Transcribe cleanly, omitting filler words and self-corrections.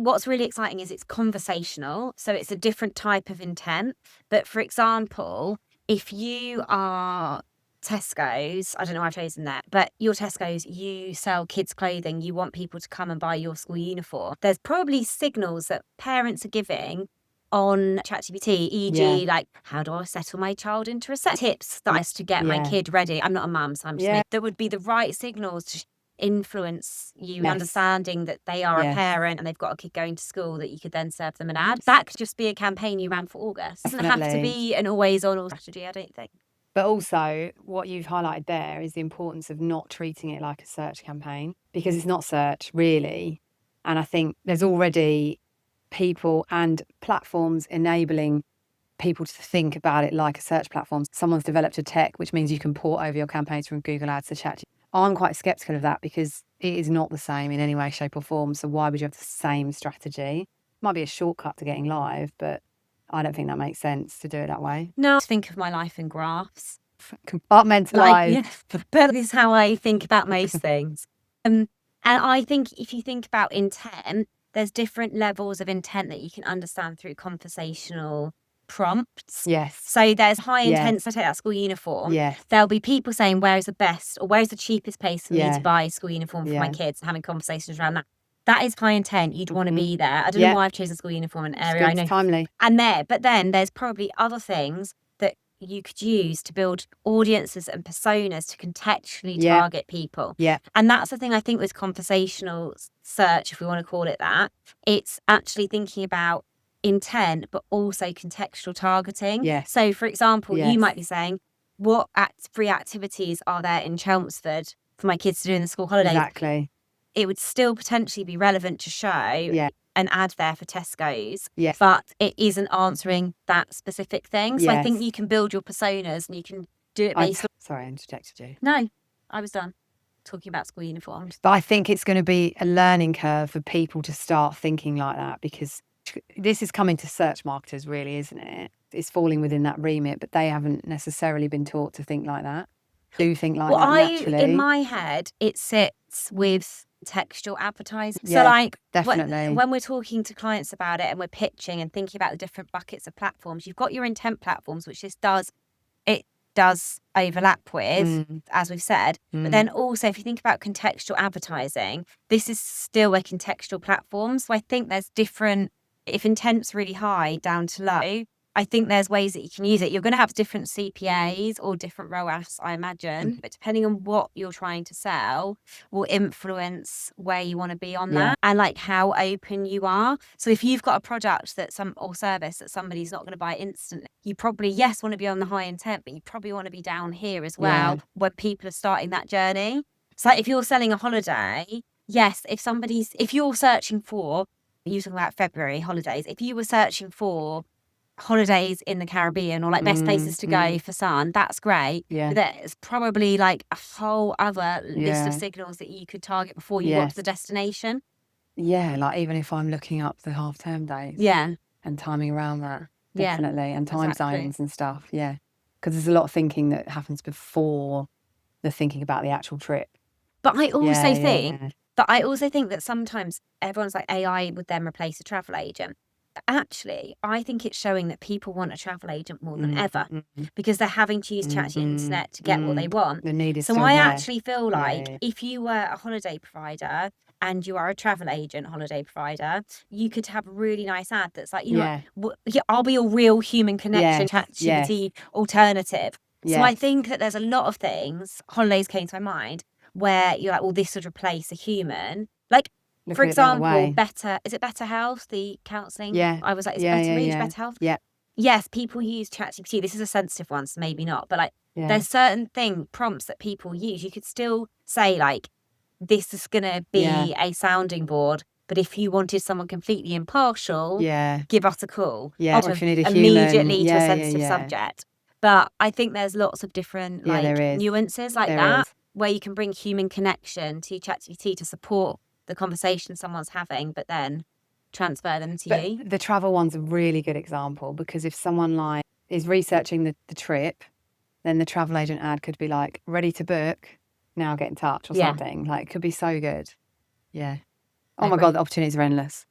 what's really exciting is it's conversational. So it's a different type of intent. But for example, if you are Tesco's, I don't know why I've chosen that, but you're Tesco's, you sell kids' clothing, you want people to come and buy your school uniform. There's probably signals that parents are giving on ChatGPT, e.g., like, how do I settle my child into a set? Tips that I used to get my kid ready. I'm not a mum, so I'm just making, that would be the right signals to influence you understanding that they are a parent and they've got a kid going to school that you could then serve them an ad. That could just be a campaign you ran for August. It doesn't have to be an always on strategy, I don't think. But also, what you've highlighted there is the importance of not treating it like a search campaign, because it's not search, really. And I think there's already people and platforms enabling people to think about it like a search platform. Someone's developed a tech, which means you can port over your campaigns from Google Ads to ChatGPT. I'm quite skeptical of that because it is not the same in any way, shape or form. So why would you have the same strategy? It might be a shortcut to getting live, but I don't think that makes sense to do it that way. No, I think of my life in graphs. Compartmentalised. But this is how I think about most things. And I think if you think about intent, there's different levels of intent that you can understand through conversational prompts. Yes. So there's high intent, so take that school uniform. Yes. There'll be people saying, where is the best or where is the cheapest place for me to buy a school uniform for my kids, and having conversations around that. That is high intent. You'd want to be there. I don't know why I've chosen school uniform in an area I know. Timely. But then there's probably other things that you could use to build audiences and personas to contextually target people. Yeah. And that's the thing I think with conversational search, if we want to call it that, it's actually thinking about intent, but also contextual targeting. Yes. So for example, you might be saying, what free activities are there in Chelmsford for my kids to do in the school holidays? Exactly. It would still potentially be relevant to show an ad there for Tesco's, Yes. but it isn't answering that specific thing. So I think Yes. you can build your personas and you can do it based on... Sorry, I interjected you. No, I was done talking about school uniforms. But I think it's going to be a learning curve for people to start thinking like that, because this is coming to search marketers, really, isn't it? It's falling within that remit, but they haven't necessarily been taught to think like that. Do think like that naturally. In my head, it sits with textual advertising. Yeah, so like definitely. when we're talking to clients about it and we're pitching and thinking about the different buckets of platforms, you've got your intent platforms, which it does overlap with, as we've said. But then also, if you think about contextual advertising, this is still a contextual platform. So I think there's different, if intent's really high down to low, I think there's ways that you can use it. You're going to have different CPAs or different ROAS, I imagine, but depending on what you're trying to sell will influence where you want to be on that and like how open you are. So if you've got a product or service that somebody's not going to buy instantly, you probably, want to be on the high intent, but you probably want to be down here as well when people are starting that journey. So if you're selling a holiday, if you're searching for, you're talking about February holidays, if you were searching for holidays in the Caribbean or like best places to go for sun, that's great. But there's probably like a whole other list of signals that you could target before you got to the destination. Yeah, like even if I'm looking up the half-term days. And timing around that, definitely. And time zones and stuff, because there's a lot of thinking that happens before the thinking about the actual trip. But I also think that sometimes everyone's like, AI would then replace a travel agent. Actually, I think it's showing that people want a travel agent more than ever because they're having to use ChatGPT internet to get what they want. The need is so still I there. actually feel like if you were a holiday provider and you are a travel agent holiday provider, you could have a really nice ad that's like, I'll be a real human connection ChatGPT alternative. So I think that there's a lot of things, holidays came to my mind, where you're like, well, this would replace a human. Like, for example, is it Better Health, the counselling? I was like, is it Better Reach, Better Health? Yes, people use ChatGPT. This is a sensitive one, so maybe not. But like, there's certain prompts that people use. You could still say like, this is going to be a sounding board. But if you wanted someone completely impartial, give us a call. Or if you need a immediately human. to a sensitive subject. But I think there's lots of different nuances like that, where you can bring human connection to ChatGPT to support the conversation someone's having, but then transfer them to you. The travel one's a really good example, because if someone like is researching the trip, then the travel agent ad could be like, ready to book, now get in touch or something. Like, it could be so good. Oh my God, the opportunities are endless.